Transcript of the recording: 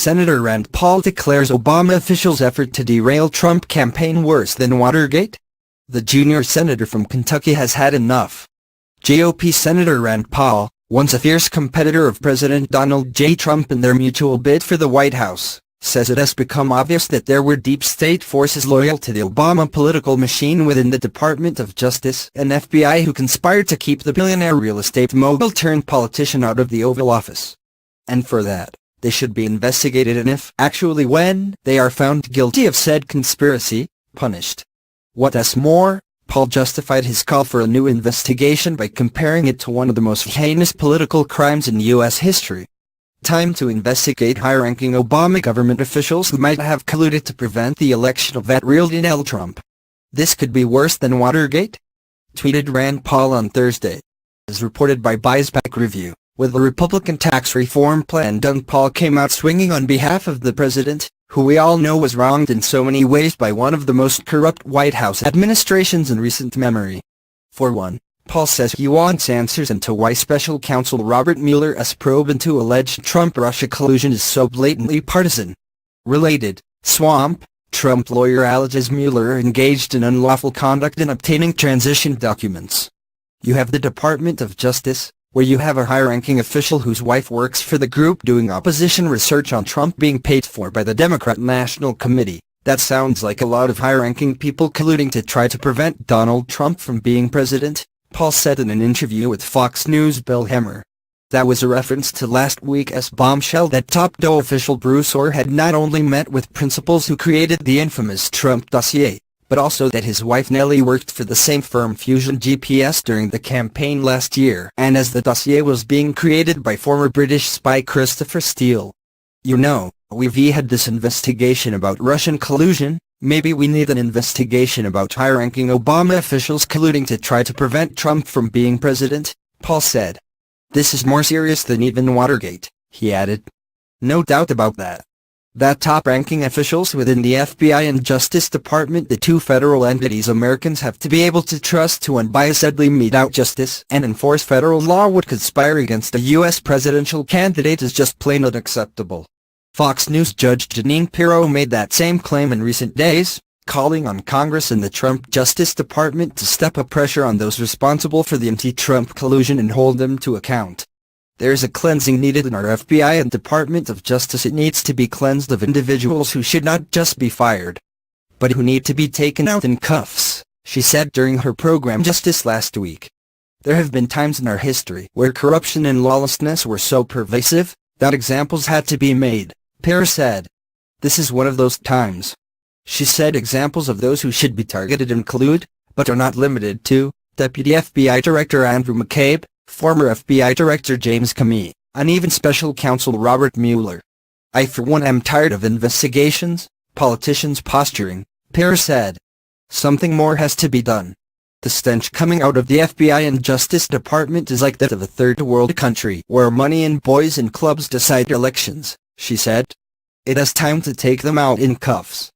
Senator Rand Paul declares Obama officials' effort to derail Trump campaign worse than Watergate. The junior senator from Kentucky has had enough. GOP Senator Rand Paul, once a fierce competitor of President Donald J. Trump in their mutual bid for the White House, says it has become obvious that there were deep state forces loyal to the Obama political machine within the Department of Justice and FBI who conspired to keep the billionaire real estate mogul turned politician out of the Oval Office. And for that, they should be investigated and if actually when they are found guilty of said conspiracy, punished. What's more, Paul justified his call for a new investigation by comparing it to one of the most heinous political crimes in U.S. history. Time to investigate high-ranking Obama government officials who might have colluded to prevent the election of that real Donald Trump. This could be worse than Watergate? Tweeted Rand Paul on Thursday. As reported by BuzzFeed Review, with the Republican tax reform plan done, Paul came out swinging on behalf of the president, who we all know was wronged in so many ways by one of the most corrupt White House administrations in recent memory. For one, Paul says he wants answers into why Special Counsel Robert Mueller's probe into alleged Trump-Russia collusion is so blatantly partisan. Related, Swamp, Trump lawyer alleges Mueller engaged in unlawful conduct in obtaining transition documents. You have the Department of Justice, where you have a high-ranking official whose wife works for the group doing opposition research on Trump being paid for by the Democrat National Committee. That sounds like a lot of high-ranking people colluding to try to prevent Donald Trump from being president, Paul said in an interview with Fox News' Bill Hemmer. That was a reference to last week's bombshell that top DOE official Bruce Ohr had not only met with principals who created the infamous Trump dossier, but also that his wife Nellie worked for the same firm Fusion GPS during the campaign last year and as the dossier was being created by former British spy Christopher Steele. You know, we've had this investigation about Russian collusion, maybe we need an investigation about high-ranking Obama officials colluding to try to prevent Trump from being president, Paul said. This is more serious than even Watergate, he added. No doubt about that. That top-ranking officials within the FBI and Justice Department, the two federal entities Americans have to be able to trust to unbiasedly mete out justice and enforce federal law, would conspire against a U.S. presidential candidate is just plain unacceptable. Fox News Judge Jeanine Pirro made that same claim in recent days, calling on Congress and the Trump Justice Department to step up pressure on those responsible for the anti-Trump collusion and hold them to account. There is a cleansing needed in our FBI and Department of Justice. It needs to be cleansed of individuals who should not just be fired, but who need to be taken out in cuffs, she said during her program Justice last week. There have been times in our history where corruption and lawlessness were so pervasive that examples had to be made, Pirro said. This is one of those times. She said examples of those who should be targeted include, but are not limited to, Deputy FBI Director Andrew McCabe, former FBI Director James Comey, and even Special Counsel Robert Mueller. I for one am tired of investigations, politicians posturing, Pirro said. Something more has to be done. The stench coming out of the FBI and Justice Department is like that of a third-world country where money and boys in clubs decide elections, she said. It is time to take them out in cuffs.